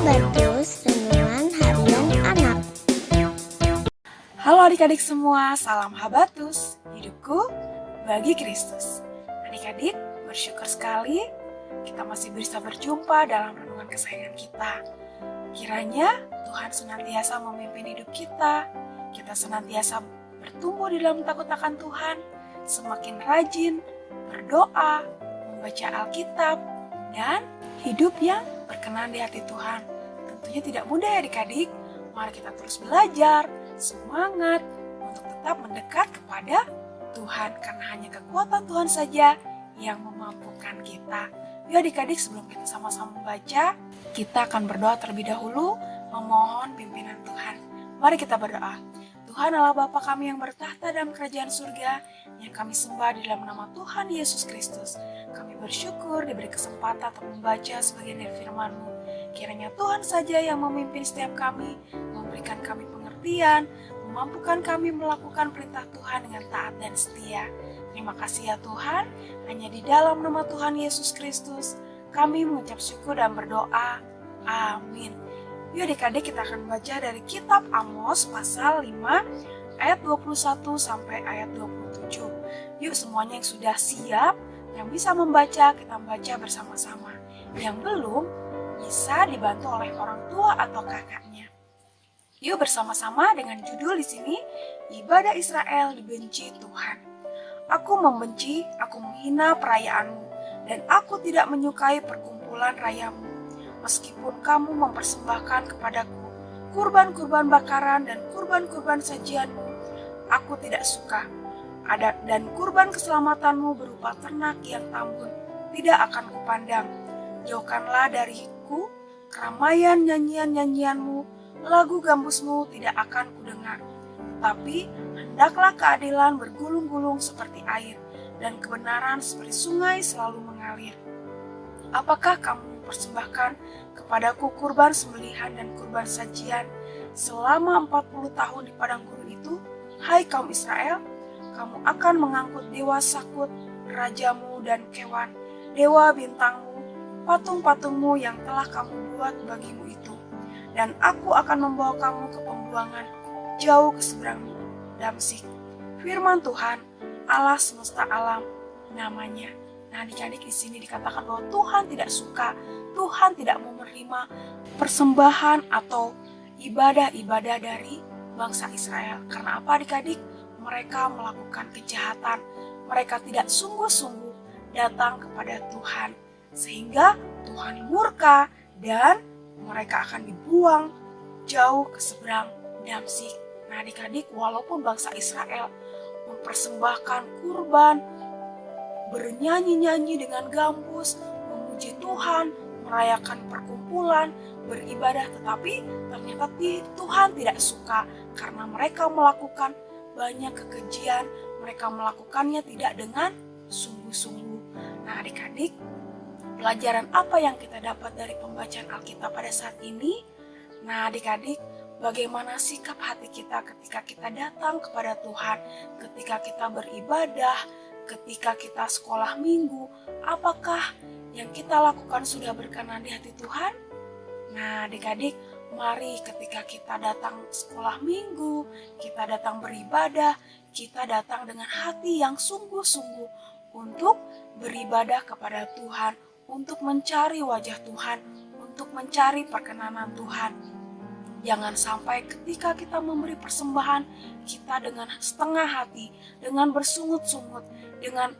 Habatus Renungan Harian Anak. Halo adik-adik semua, salam Habatus, hidupku bagi Kristus. Adik-adik, bersyukur sekali kita masih bisa berjumpa dalam renungan kesayangan kita. Kiranya Tuhan senantiasa memimpin hidup kita senantiasa bertumbuh di dalam takut akan Tuhan, semakin rajin berdoa, membaca Alkitab, dan hidup yang berkenan di hati Tuhan. Tentunya tidak mudah ya adik-adik. Mari kita terus belajar, semangat untuk tetap mendekat kepada Tuhan, karena hanya kekuatan Tuhan saja yang memampukan kita. Yuk adik-adik, sebelum kita sama-sama membaca, kita akan berdoa terlebih dahulu, memohon pimpinan Tuhan. Mari kita berdoa. Tuhan Allah Bapa kami yang bertahta dalam kerajaan surga, yang kami sembah di dalam nama Tuhan Yesus Kristus. Kami bersyukur diberi kesempatan untuk membaca sebagian dari firman-Mu. Kiranya Tuhan saja yang memimpin setiap kami, memberikan kami pengertian, memampukan kami melakukan perintah Tuhan dengan taat dan setia. Terima kasih ya Tuhan, hanya di dalam nama Tuhan Yesus Kristus, kami mengucap syukur dan berdoa. Amin. Yuk adik-adik, kita akan baca dari kitab Amos pasal 5 ayat 21 sampai ayat 27. Yuk semuanya yang sudah siap, yang bisa membaca, kita membaca bersama-sama. Yang belum, bisa dibantu oleh orang tua atau kakaknya. Yuk bersama-sama dengan judul di sini, Ibadah Israel dibenci Tuhan. Aku membenci, aku menghina perayaanmu, dan aku tidak menyukai perkumpulan rayamu. Meskipun kamu mempersembahkan kepadaku kurban-kurban bakaran dan kurban-kurban sajianmu, aku tidak suka. Dan kurban keselamatanmu berupa ternak yang tambun tidak akan kupandang. Jauhkanlah dariku keramaian nyanyian-nyanyianmu, lagu gambusmu tidak akan kudengar. Tetapi hendaklah keadilan bergulung-gulung seperti air, dan kebenaran seperti sungai selalu mengalir. Apakah kamu mempersembahkan kepadaku kurban sembelihan dan kurban sajian selama 40 tahun di padang gurun itu? Hai kaum Israel, kamu akan mengangkut dewa Sakut, rajamu dan Kewan, dewa bintangmu, patung-patungmu yang telah kamu buat bagimu itu. Dan aku akan membawa kamu ke pembuangan, jauh ke seberang Damsik. Firman Tuhan, Allah semesta alam, namanya. Nah, adik-adik, di sini dikatakan bahwa Tuhan tidak suka, Tuhan tidak mau menerima persembahan atau ibadah-ibadah dari bangsa Israel. Karena apa adik-adik? Mereka melakukan kejahatan, mereka tidak sungguh-sungguh datang kepada Tuhan. Sehingga Tuhan murka dan mereka akan dibuang jauh ke seberang Damsik. Nah adik-adik, walaupun bangsa Israel mempersembahkan kurban, bernyanyi-nyanyi dengan gambus, memuji Tuhan, merayakan perkumpulan, beribadah, tetapi ternyata Tuhan tidak suka karena mereka melakukan banyak kekejian, mereka melakukannya tidak dengan sungguh-sungguh. Nah adik-adik, pelajaran apa yang kita dapat dari pembacaan Alkitab pada saat ini? Nah adik-adik, bagaimana sikap hati kita ketika kita datang kepada Tuhan, ketika kita beribadah, ketika kita sekolah minggu, apakah yang kita lakukan sudah berkenan di hati Tuhan? Nah adik-adik, mari ketika kita datang sekolah minggu, kita datang beribadah, kita datang dengan hati yang sungguh-sungguh untuk beribadah kepada Tuhan, untuk mencari wajah Tuhan, untuk mencari perkenanan Tuhan. Jangan sampai ketika kita memberi persembahan, kita dengan setengah hati, dengan bersungut-sungut, dengan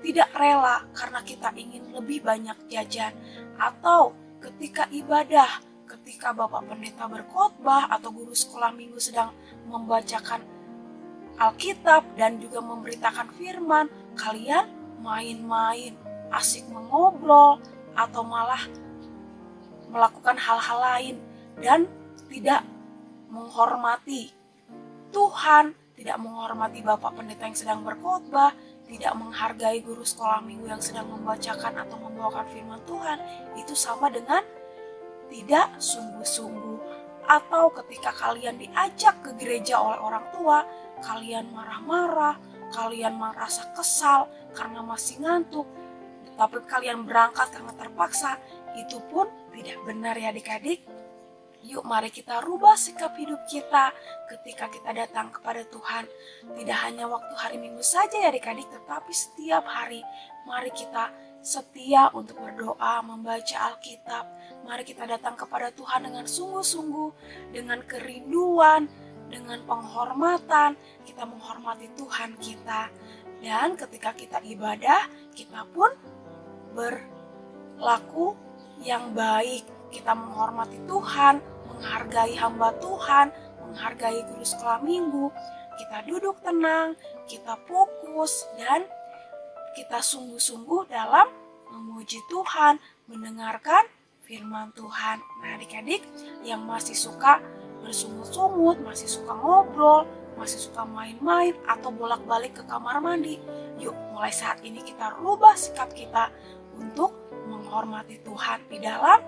tidak rela karena kita ingin lebih banyak jajan. Atau ketika ibadah, ketika Bapak Pendeta berkhotbah atau guru sekolah minggu sedang membacakan Alkitab dan juga memberitakan firman, kalian main-main, asik mengobrol, atau malah melakukan hal-hal lain dan tidak menghormati Tuhan, tidak menghormati Bapak Pendeta yang sedang berkhotbah, tidak menghargai guru sekolah minggu yang sedang membacakan atau membawakan firman Tuhan, itu sama dengan tidak sungguh-sungguh. Atau ketika kalian diajak ke gereja oleh orang tua, kalian marah-marah, kalian merasa kesal karena masih ngantuk, tapi kalian berangkat karena terpaksa, itu pun tidak benar ya adik-adik. Yuk mari kita rubah sikap hidup kita ketika kita datang kepada Tuhan. Tidak hanya waktu hari Minggu saja ya adik-adik, tetapi setiap hari. Mari kita setia untuk berdoa, membaca Alkitab. Mari kita datang kepada Tuhan dengan sungguh-sungguh, dengan kerinduan, dengan penghormatan. Kita menghormati Tuhan kita. Dan ketika kita ibadah, kita pun berlaku yang baik. Kita menghormati Tuhan, menghargai hamba Tuhan, menghargai guru sekolah minggu. Kita duduk tenang, kita fokus, dan kita sungguh-sungguh dalam memuji Tuhan, mendengarkan firman Tuhan. Nah adik-adik yang masih suka bersungut-sungut, masih suka ngobrol, masih suka main-main atau bolak-balik ke kamar mandi, yuk mulai saat ini kita rubah sikap kita untuk menghormati Tuhan di dalam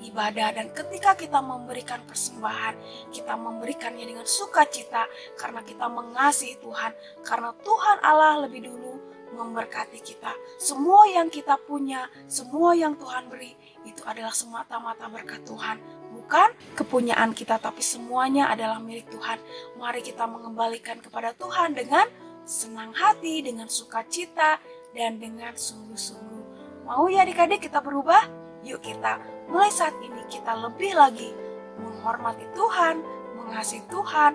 ibadah. Dan ketika kita memberikan persembahan, kita memberikannya dengan sukacita karena kita mengasihi Tuhan, karena Tuhan Allah lebih dulu memberkati kita. Semua yang kita punya, semua yang Tuhan beri, itu adalah semata-mata berkat Tuhan, bukan kepunyaan kita, tapi semuanya adalah milik Tuhan. Mari kita mengembalikan kepada Tuhan dengan senang hati, dengan sukacita, dan dengan sungguh-sungguh. Mau ya adik-adik kita berubah? Yuk kita mulai saat ini kita lebih lagi menghormati Tuhan, mengasihi Tuhan,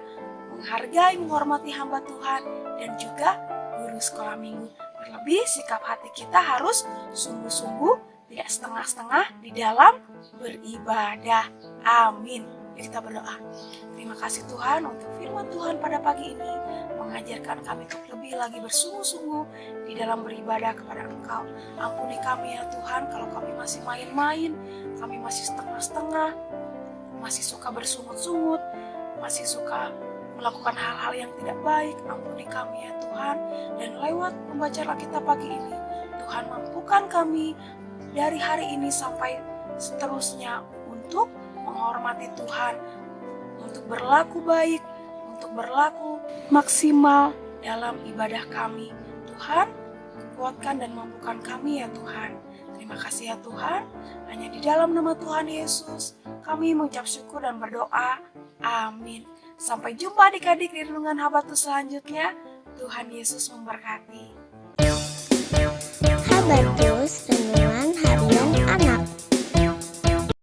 menghargai, menghormati hamba Tuhan, dan juga guru sekolah minggu. Terlebih sikap hati kita harus sungguh-sungguh, tidak setengah-setengah di dalam beribadah. Amin. Yuk kita berdoa. Terima kasih Tuhan untuk firman Tuhan pada pagi ini, mengajarkan kami untuk lebih lagi bersungguh-sungguh di dalam beribadah kepada Engkau. Ampuni kami ya Tuhan kalau kami masih main-main, kami masih setengah-setengah, masih suka bersungut-sungut, masih suka melakukan hal-hal yang tidak baik. Ampuni kami ya Tuhan, dan lewat membaca Alkitab pagi ini, Tuhan mampukan kami dari hari ini sampai seterusnya untuk menghormati Tuhan, untuk berlaku baik, untuk berlaku maksimal dalam ibadah kami. Tuhan, kuatkan dan mampukan kami ya Tuhan. Terima kasih ya Tuhan, hanya di dalam nama Tuhan Yesus kami mengucap syukur dan berdoa. Amin. Sampai jumpa adik-adik di renungan Habatus selanjutnya. Tuhan Yesus memberkati. Habatus Renungan